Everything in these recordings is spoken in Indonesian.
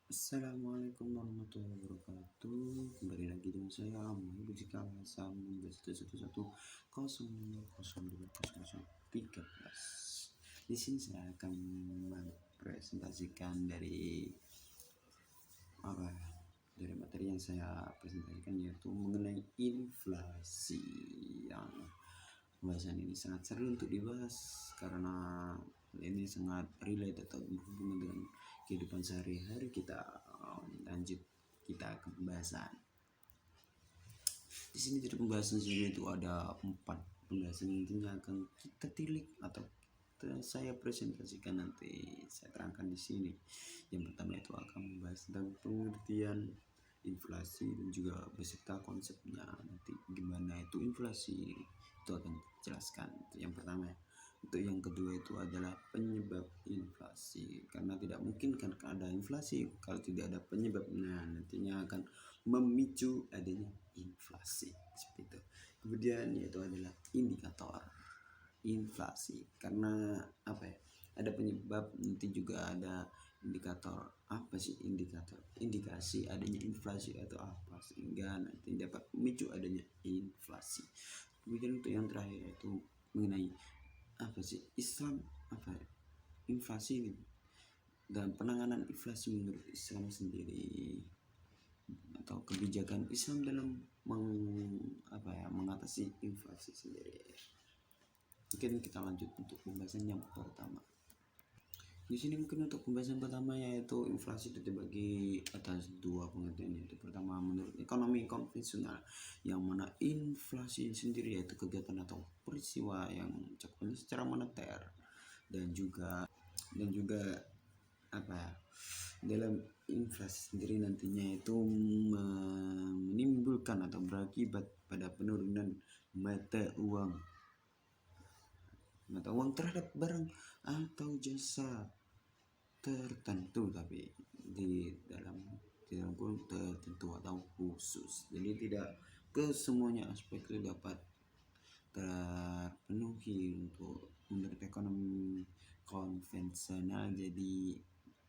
Assalamualaikum warahmatullahi wabarakatuh. Kembali lagi dengan saya Muhammad Jika Hasan 111 Di sini saya akan mempresentasikan apa dari materi yang saya presentasikan, yaitu mengenai inflasi. Yang pembahasan ini sangat seru untuk dibahas karena ini sangat relate atau berhubungan dengan kehidupan sehari-hari kita. Lanjut kita ke pembahasan. Di sini dari pembahasan sendiri itu ada 4 pembahasan intinya akan kita tilik atau saya presentasikan, nanti saya terangkan di sini. Yang pertama itu akan membahas tentang pengertian inflasi dan juga beserta konsepnya, nanti gimana itu inflasi itu akan jelaskan. Itu yang pertama. Untuk yang kedua itu adalah penyebab inflasi, karena tidak mungkin kan ada inflasi kalau tidak ada penyebabnya, nantinya akan memicu adanya inflasi seperti itu. Kemudian yaitu adalah indikator inflasi, karena ada penyebab, nanti juga ada indikator. Apa sih indikator? Indikasi adanya inflasi atau apa, sehingga nanti dapat memicu adanya inflasi. Kemudian untuk yang terakhir itu mengenai apa sih Islam, inflasi ini, dan penanganan inflasi menurut Islam sendiri, atau kebijakan Islam dalam mengatasi inflasi sendiri. Mungkin kita lanjut untuk pembahasan yang pertama. Di sini mungkin untuk pembahasan pertama, yaitu inflasi itu dibagi atas 2 pengertian. Yaitu pertama menurut ekonomi konvensional, yang mana inflasi sendiri yaitu kegiatan atau peristiwa yang cakupannya secara moneter, dan juga dalam inflasi sendiri nantinya itu menimbulkan atau berakibat pada penurunan mata uang terhadap barang atau jasa tertentu, tapi di dalam kurung tertentu atau khusus. Jadi tidak ke semuanya aspek itu dapat terpenuhi untuk menurut ekonomi konvensional. Jadi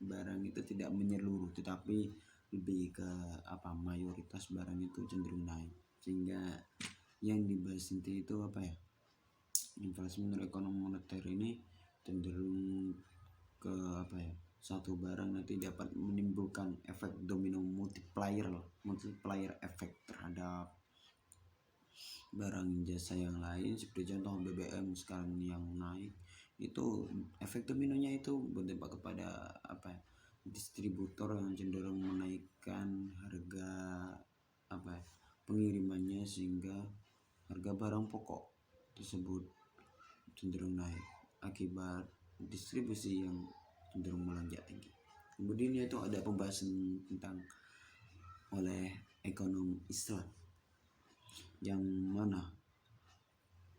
barang itu tidak menyeluruh, tetapi lebih ke mayoritas barang itu cenderung naik, sehingga yang dibahas nanti itu inflasi menurut ekonomi moneter ini cenderung ke satu barang nanti dapat menimbulkan efek domino multiplier efek terhadap barang jasa yang lain. Seperti contoh BBM sekarang yang naik, itu efek dominonya itu berdampak kepada distributor yang cenderung menaikkan harga pengirimannya, sehingga harga barang pokok tersebut cenderung naik akibat distribusi yang cenderung melonjak tinggi. Kemudian itu ada pembahasan tentang oleh ekonom Islam, yang mana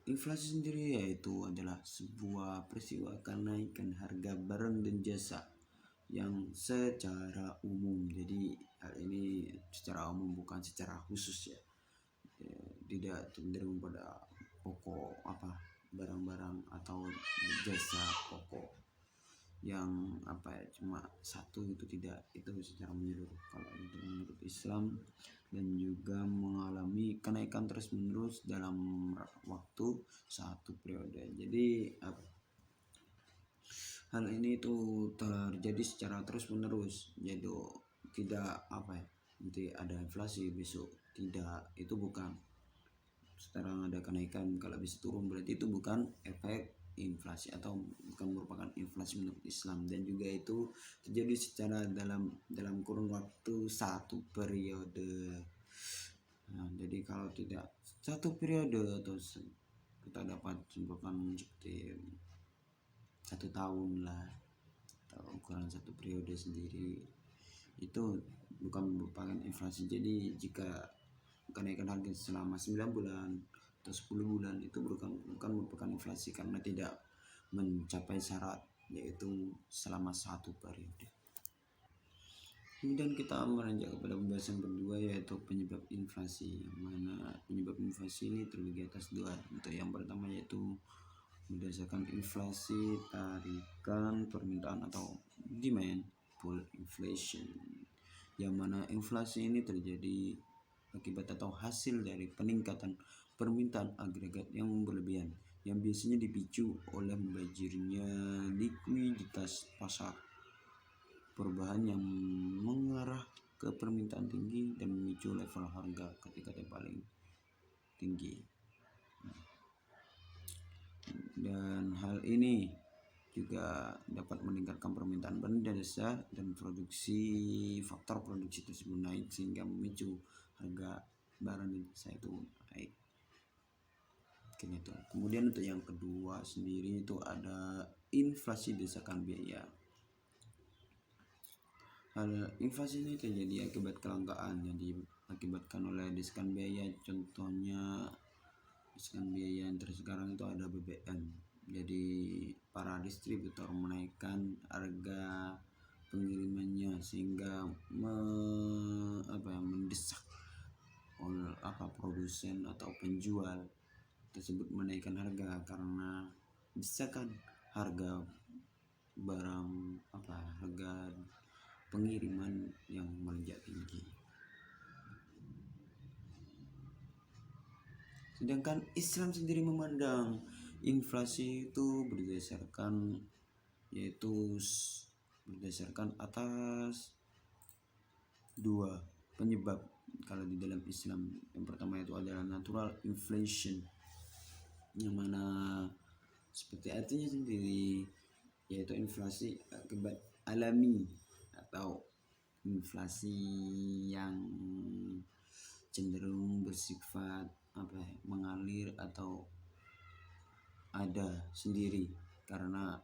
inflasi sendiri yaitu adalah sebuah peristiwa kenaikan harga barang dan jasa yang secara umum. Jadi hal ini secara umum, bukan secara khusus ya. Tidak cenderung pada pokok barang-barang atau jasa pokok yang cuma satu, itu tidak, itu secara menyeluruh kalau menurut Islam, dan juga mengalami kenaikan terus menerus dalam waktu satu periode. Jadi hal ini itu terjadi secara terus menerus, jadi tidak nanti ada inflasi besok tidak, itu bukan. Sekarang ada kenaikan, kalau bisa turun berarti itu bukan efek inflasi atau bukan merupakan inflasi menurut Islam. Dan juga itu terjadi secara dalam kurun waktu satu periode. Jadi kalau tidak satu periode, atau kita dapat simpulkan seperti 1 tahun lah, atau ukuran 1 periode sendiri, itu bukan merupakan inflasi. Jadi jika kenaikan harga selama 9 bulan atau 10 bulan itu bukan merupakan inflasi, karena tidak mencapai syarat, yaitu selama 1 periode. Kemudian kita meranjak kepada pembahasan kedua, yaitu penyebab inflasi, yang mana penyebab inflasi ini terbagi atas 2. Untuk yang pertama yaitu berdasarkan inflasi tarikan permintaan atau demand pull inflation. yang mana inflasi ini terjadi akibat atau hasil dari peningkatan permintaan agregat yang berlebihan yang biasanya dipicu oleh membajirnya likuiditas pasar. Perubahan yang mengarah ke permintaan tinggi dan memicu level harga ketika yang paling tinggi. Dan hal ini juga dapat meningkatkan permintaan barang dan jasa dan faktor produksi tersebut naik sehingga memicu harga barang dan jasa itu naik. Kemudian untuk yang kedua sendiri itu ada inflasi desakan biaya. Hal inflasi ini terjadi akibat kelangkaan yang diakibatkan oleh desakan biaya. Contohnya desakan biaya yang sekarang itu ada BBM. Jadi para distributor menaikkan harga pengirimannya sehingga mendesak produsen atau penjual tersebut menaikkan harga karena desakan harga barang harga pengiriman yang melonjak tinggi. Sedangkan Islam sendiri memandang inflasi itu berdasarkan atas dua penyebab. Kalau di dalam Islam, yang pertama itu adalah natural inflation, yang mana seperti artinya sendiri, yaitu inflasi akibat alami atau inflasi yang cenderung bersifat mengalir atau ada sendiri karena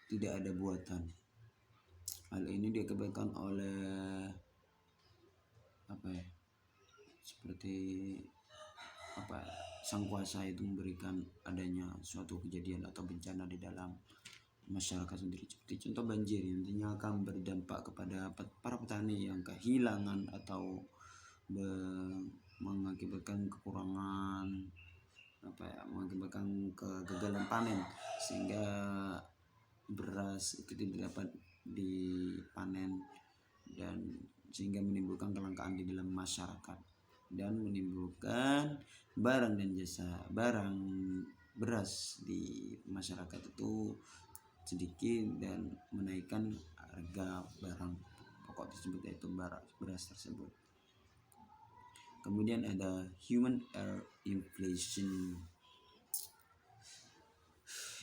tidak ada buatan. Hal ini diakibatkan oleh seperti sang kuasa itu memberikan adanya suatu kejadian atau bencana di dalam masyarakat sendiri, seperti contoh banjir yang nantinya akan berdampak kepada para petani yang kehilangan atau mengakibatkan kekurangan mengakibatkan kegagalan panen sehingga beras itu tidak dapat dipanen dan sehingga menimbulkan kelangkaan di dalam masyarakat dan menimbulkan barang beras di masyarakat itu sedikit dan menaikkan harga barang pokok tersebut, yaitu beras tersebut. Kemudian ada human error inflation.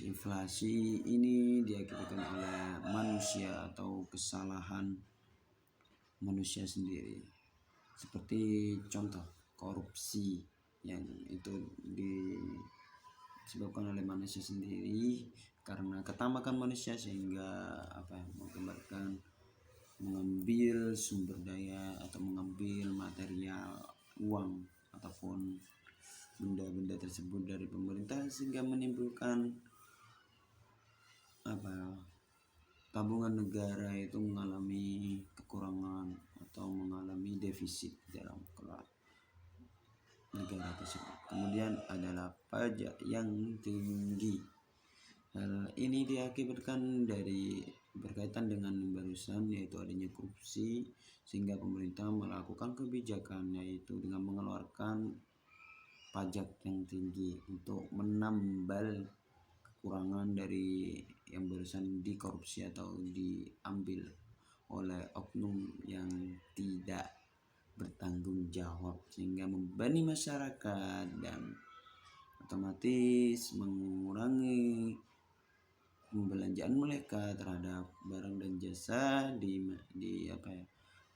Inflasi ini diakibatkan oleh manusia atau kesalahan manusia sendiri, seperti contoh korupsi yang itu disebabkan oleh manusia sendiri karena ketamakan manusia sehingga mengakibatkan mengambil sumber daya atau mengambil material uang ataupun benda-benda tersebut dari pemerintah sehingga menimbulkan tabungan negara itu mengalami kekurangan atau mengalami defisit dalam negara tersebut. Kemudian adalah pajak yang tinggi. Hal ini diakibatkan berkaitan dengan barusan, yaitu adanya korupsi sehingga pemerintah melakukan kebijakan yaitu dengan mengeluarkan pajak yang tinggi untuk menambal kekurangan dari yang barusan dikorupsi atau diambil oleh oknum yang tidak bertanggung jawab sehingga membebani masyarakat dan otomatis mengurangi pembelanjaan mereka terhadap barang dan jasa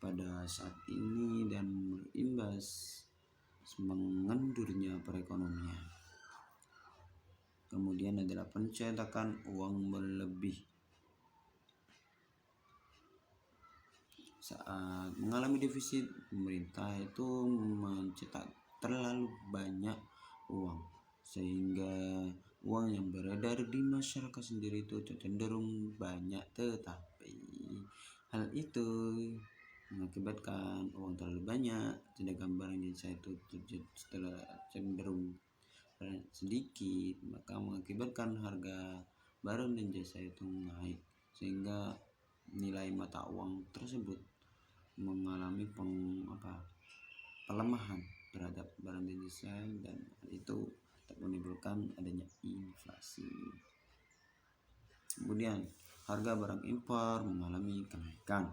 pada saat ini dan berimbas mengendurnya perekonomian. Kemudian adalah pencetakan uang berlebih. Saat mengalami defisit, pemerintah itu mencetak terlalu banyak uang sehingga uang yang beredar di masyarakat sendiri itu cenderung banyak, tetapi hal itu mengakibatkan uang terlalu banyak sedangkan barang jasa itu cenderung sedikit, maka mengakibatkan harga barang dan jasa itu naik sehingga nilai mata uang tersebut mengalami pelemahan terhadap barang dan jasa, dan itu menimbulkan adanya inflasi. Kemudian harga barang impor mengalami kenaikan,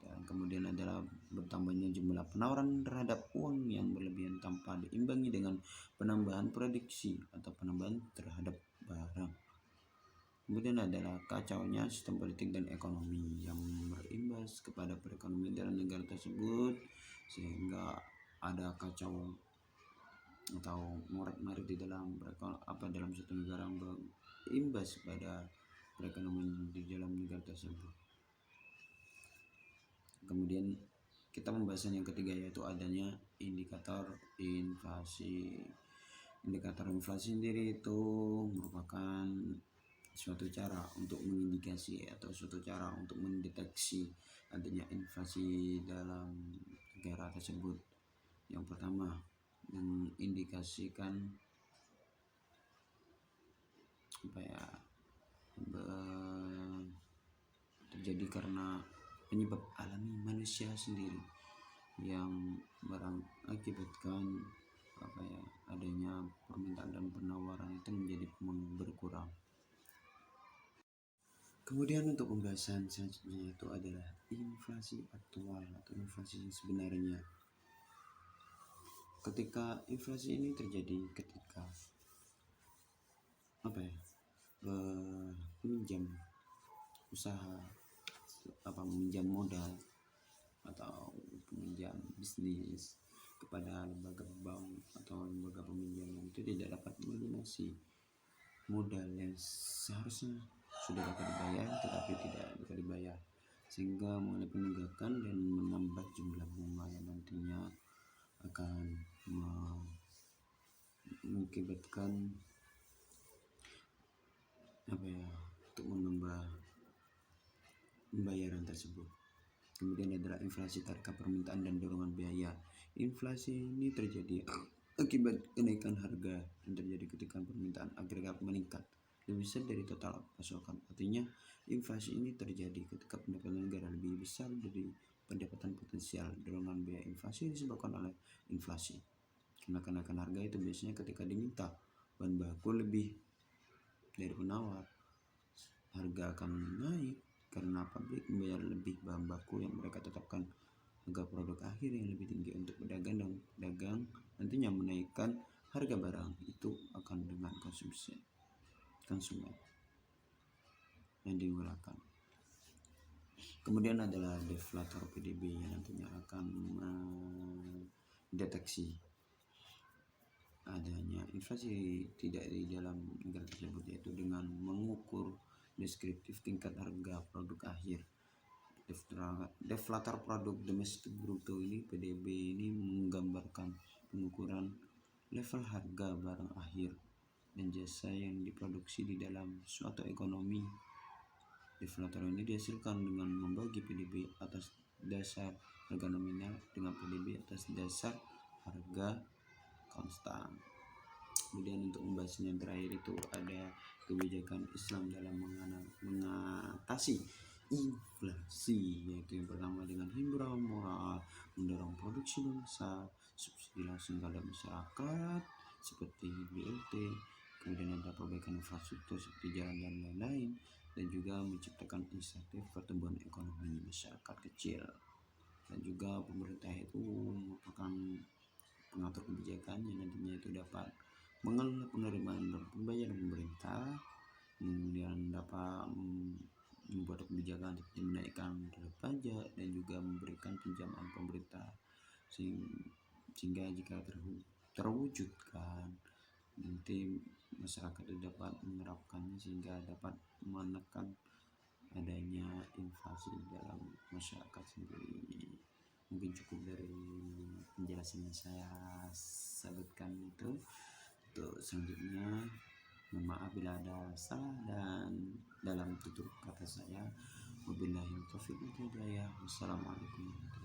dan kemudian adalah bertambahnya jumlah penawaran terhadap uang yang berlebihan tanpa diimbangi dengan penambahan produksi atau penambahan terhadap barang. Kemudian adalah kacaunya sistem politik dan ekonomi yang berimbas kepada perekonomian dalam negara tersebut, sehingga ada kacau atau morat-marit di dalam dalam suatu negara yang berimbas pada perekonomian di dalam negara tersebut. Kemudian kita membahas yang ketiga, yaitu adanya indikator inflasi. Indikator inflasi sendiri itu merupakan suatu cara untuk mengindikasi atau suatu cara untuk mendeteksi adanya inflasi dalam negara tersebut. Yang pertama, mengindikasikan terjadi karena penyebab alami manusia sendiri yang mengakibatkan adanya permintaan dan penawaran itu menjadi berkurang. Kemudian untuk pembahasan selanjutnya itu adalah inflasi aktual atau inflasi yang sebenarnya. Ketika inflasi ini terjadi ketika peminjam usaha meminjam modal atau peminjam bisnis kepada lembaga bank atau lembaga peminjam itu tidak dapat melunasi modal yang seharusnya sudah dapat dibayar tetapi tidak bisa dibayar, sehingga mengalami penunggakan dan menambah jumlah bunga yang nantinya akan mengakibatkan untuk menambah pembayaran tersebut. Kemudian adalah inflasi taraf permintaan dan dorongan biaya. Inflasi ini terjadi akibat kenaikan harga yang terjadi ketika permintaan agregat meningkat lebih besar dari total pasokan. Artinya inflasi ini terjadi ketika pendapatan negara lebih besar dari pendapatan potensial. Dorongan biaya inflasi disebabkan oleh inflasi. Karena kenaikan harga itu biasanya ketika diminta bahan baku lebih dari penawar, harga akan naik karena pabrik membayar lebih bahan baku yang mereka tetapkan harga produk akhir yang lebih tinggi untuk pedagang, dan pedagang nantinya menaikkan harga barang itu akan dengan konsumen yang digunakan. Kemudian adalah deflator PDB yang nantinya akan mendeteksi adanya inflasi tidak di dalam negara tersebut, yaitu dengan mengukur deskriptif tingkat harga produk akhir. Deflator produk domestik bruto ini PDB ini menggambarkan pengukuran level harga barang akhir dan jasa yang diproduksi di dalam suatu ekonomi. Deflator ini dihasilkan dengan membagi PDB atas dasar harga nominal dengan PDB atas dasar harga konstan. Kemudian untuk membahasnya yang terakhir itu ada kebijakan Islam dalam mengatasi inflasi, yaitu yang pertama dengan himbauan moral, mendorong produksi bangsa, subsidi langsung pada masyarakat seperti BLT, kemudian ada perbaikan infrastruktur seperti jalan dan lain-lain, dan juga menciptakan insentif pertumbuhan ekonomi masyarakat kecil. Dan juga pemerintah itu merupakan pengatur kebijakan yang nantinya itu dapat mengelola penerimaan dan pembayaran pemerintah, kemudian dapat membuat kebijakan seperti menaikkan tarif pajak dan juga memberikan pinjaman pemerintah, sehingga jika terwujudkan nanti masyarakat itu dapat menerapkannya sehingga dapat menekan adanya inflasi dalam masyarakat sendiri. Mungkin cukup dari penjelasan yang saya sebutkan itu. Untuk selanjutnya, mohon maaf bila ada salah dan dalam tutur kata saya. Wabillahi taufiq wal hidayah. Wassalamualaikum warahmatullahi wabarakatuh.